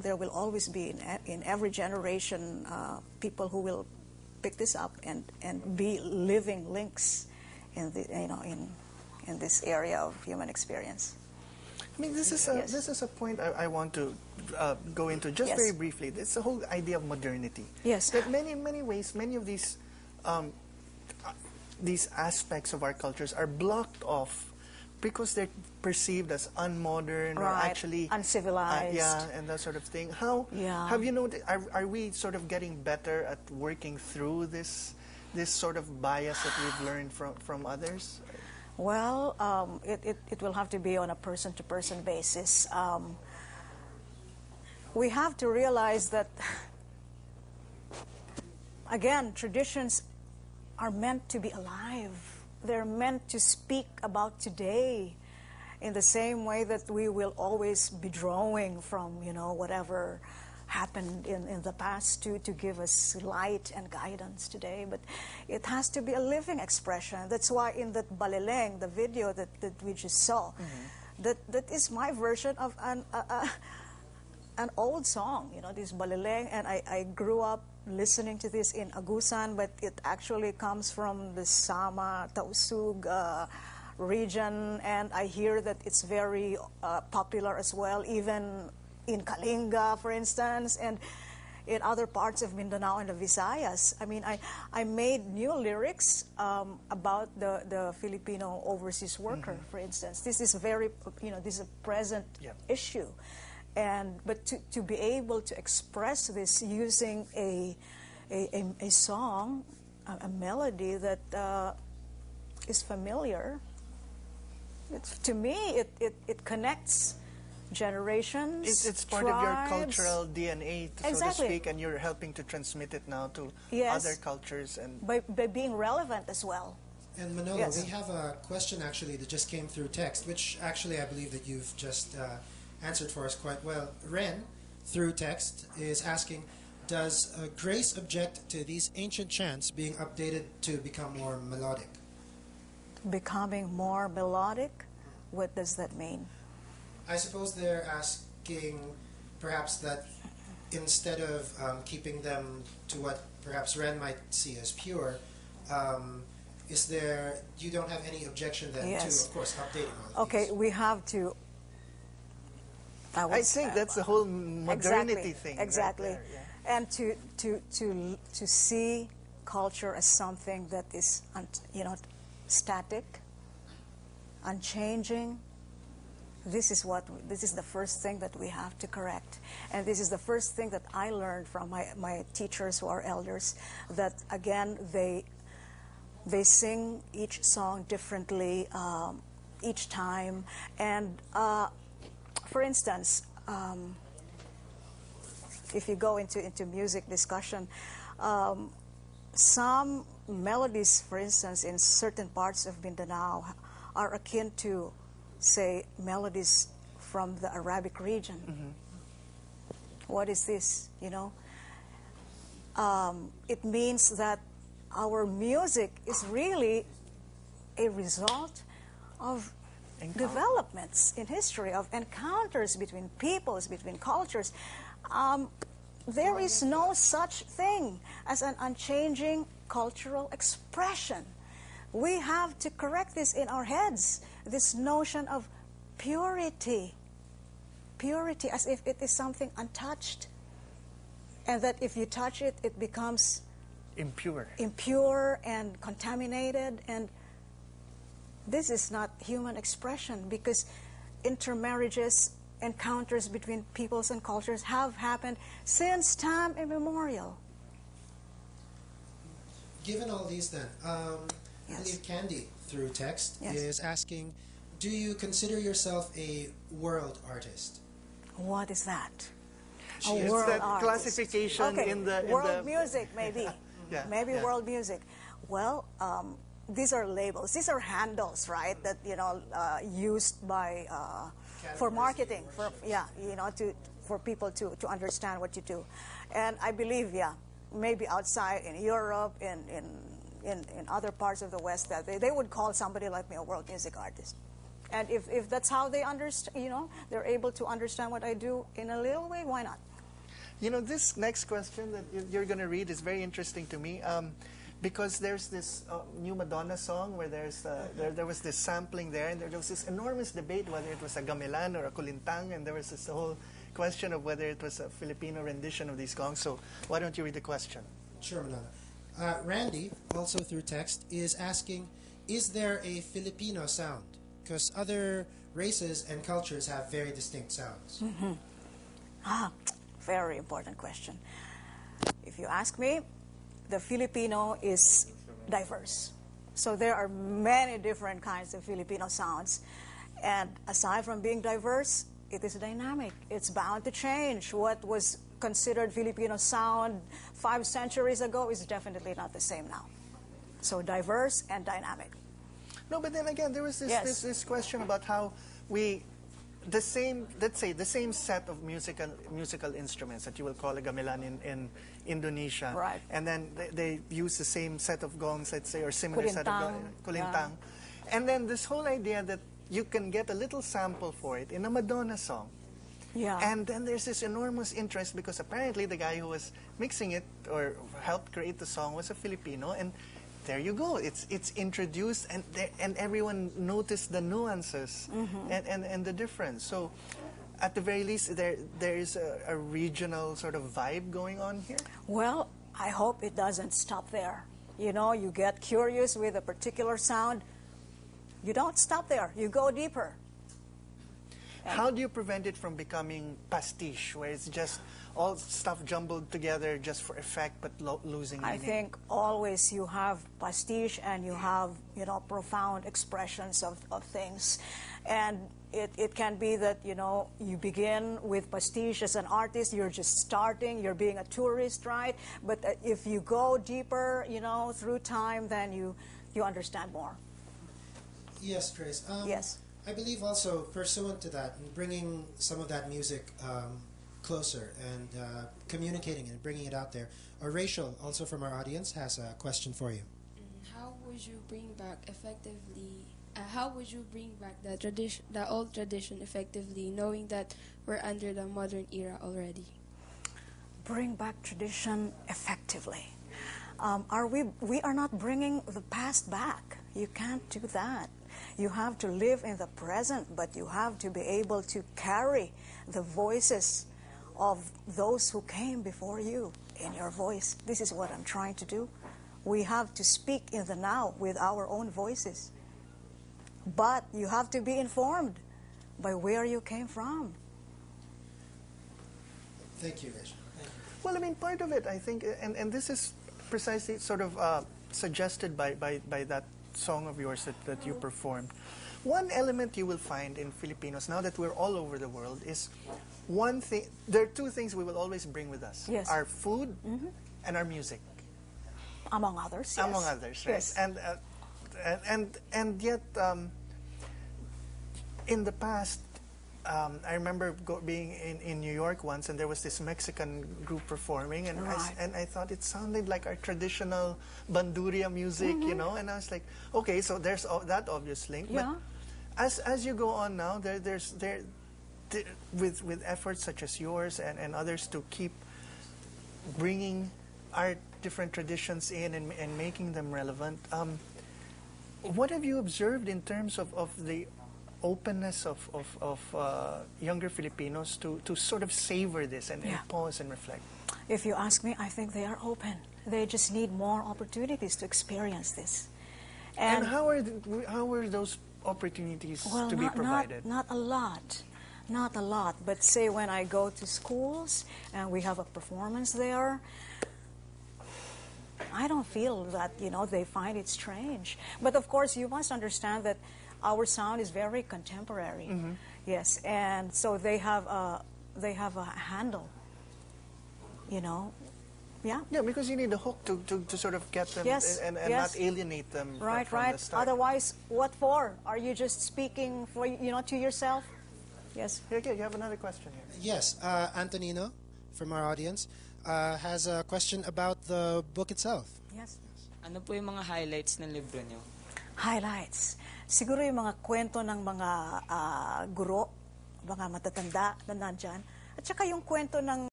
there will always be in every generation people who will pick this up and be living links in the, in this area of human experience. I mean, this is a point I want to go into just very briefly. It's the whole idea of modernity. Yes. That many ways, many of these aspects of our cultures are blocked off because they're perceived as unmodern or actually uncivilized. Yeah, and that sort of thing. How have you noticed? Are we sort of getting better at working through this sort of bias that we've learned from others? Well, it will have to be on a person-to-person basis. We have to realize that, again, traditions are meant to be alive. They're meant to speak about today in the same way that we will always be drawing from, whatever happened in the past to give us light and guidance today. But it has to be a living expression. That's why in that Balileng, the video that we just saw, that is my version of an old song, this Balileng, and I grew up listening to this in Agusan, but it actually comes from the Sama, Tausug region, and I hear that it's very popular as well, even in Kalinga, for instance, and in other parts of Mindanao and the Visayas. I mean, I made new lyrics about the Filipino overseas worker, for instance. This is very, this is a present issue. But to be able to express this using a song, a melody that is familiar, to me, it connects generations. It's part of your cultural DNA, so to speak, and you're helping to transmit it now to other cultures. And by being relevant as well. And Manolo, we have a question actually that just came through text, which actually I believe that you've just answered for us quite well. Ren, through text, is asking, does Grace object to these ancient chants being updated to become more melodic? Becoming more melodic? What does that mean? I suppose they're asking perhaps that instead of keeping them to what perhaps Ren might see as pure, you don't have any objection then to, of course, updating all of these? We have to. I think that's the whole modernity thing. Exactly. Right there, And to see culture as something that is, static, unchanging. This is the first thing that we have to correct. And this is the first thing that I learned from my teachers who are elders, that again, they sing each song differently each time. And for instance, if you go into music discussion, some melodies, for instance, in certain parts of Mindanao are akin to, say, melodies from the Arabic region. What is this, It means that our music is really a result of developments in history, of encounters between peoples, between cultures. There is no such thing as an unchanging cultural expression. We have to correct this in our heads, this notion of purity. Purity as if it is something untouched. And that if you touch it, it becomes impure and contaminated. And this is not human expression, because intermarriages, encounters between peoples and cultures have happened since time immemorial. Given all these then, I believe Candy, through text, is asking, do you consider yourself a world artist? What is that? A world artist. Classification in the world music, maybe. Maybe world music. Well, these are labels. These are handles, right? That used by for marketing, for people to understand what you do. And I believe, maybe outside in Europe, in other parts of the West, that they would call somebody like me a world music artist. And if that's how they understand, they're able to understand what I do in a little way, why not? This next question that you're going to read is very interesting to me. Because there's this new Madonna song where there was this sampling there, and there was this enormous debate whether it was a gamelan or a kulintang, and there was this whole question of whether it was a Filipino rendition of these songs. So why don't you read the question? Sure, Manolo. Randy, also through text, is asking, is there a Filipino sound? Because other races and cultures have very distinct sounds. Very important question. If you ask me, the Filipino is diverse. So there are many different kinds of Filipino sounds. And aside from being diverse, it is dynamic. It's bound to change. What was considered Filipino sound 5 centuries ago is definitely not the same now. So diverse and dynamic. No, but then again, there was this question about how let's say the same set of musical instruments that you will call a gamelan in Indonesia, right? And then they use the same set of gongs, let's say, or similar set of kulintang, and then this whole idea that you can get a little sample for it in a Madonna song. Yeah. And then there's this enormous interest because apparently the guy who was mixing it or helped create the song was a Filipino, and there you go. It's introduced, and everyone noticed the nuances and the difference. So, at the very least, there is a regional sort of vibe going on here. Well, I hope it doesn't stop there. You get curious with a particular sound. You don't stop there. You go deeper. How do you prevent it from becoming pastiche, where it's just all stuff jumbled together just for effect but losing meaning? I think always you have pastiche and you have, profound expressions of things. And it can be that, you begin with pastiche as an artist, you're just starting, you're being a tourist, right? But if you go deeper, through time, then you understand more. Yes, Grace. Yes. I believe also, pursuant to that, and bringing some of that music closer and communicating and bringing it out there. Rachel, also from our audience, has a question for you. How would you bring back effectively? How would you bring back the tradition, the old tradition, effectively, knowing that we're under the modern era already? Bring back tradition effectively. We are not bringing the past back. You can't do that. You have to live in the present, but you have to be able to carry the voices of those who came before you in your voice. This is what I'm trying to do. We have to speak in the now with our own voices. But you have to be informed by where you came from. Thank you, Rachel. Thank you. Well, I mean, part of it, I think, and this is precisely sort of suggested by that song of yours that you performed. One element you will find in Filipinos, now that we're all over the world, is one thing. There are 2 things we will always bring with us. Yes. Our food and our music. Among others, yes. Among others, right? Yes. And yet, in the past, I remember being in New York once, and there was this Mexican group performing, and Right. I thought it sounded like our traditional banduria music, and I was like, okay, so there's that obvious link. Yeah. But as you go on now, with efforts such as yours and others to keep bringing our different traditions in and making them relevant, what have you observed in terms of the openness of younger Filipinos to sort of savor this and pause and reflect? If you ask me, I think they are open. They just need more opportunities to experience this. And how are those opportunities to be provided? Not a lot. Not a lot. But say when I go to schools and we have a performance there, I don't feel that, they find it strange. But of course, you must understand that our sound is very contemporary. Yes, and so they have a handle, Yeah. Yeah, because you need a hook to sort of get them and not alienate them right, from right. the start. Otherwise, what for? Are you just speaking for to yourself? Yes. Okay, you have another question here. Yes, Antonino from our audience has a question about the book itself. Yes. Ano po yung mga highlights ng libro niyo? highlights. Siguro yung mga kwento ng mga guro, mga matatanda na nandyan, at saka yung kwento ng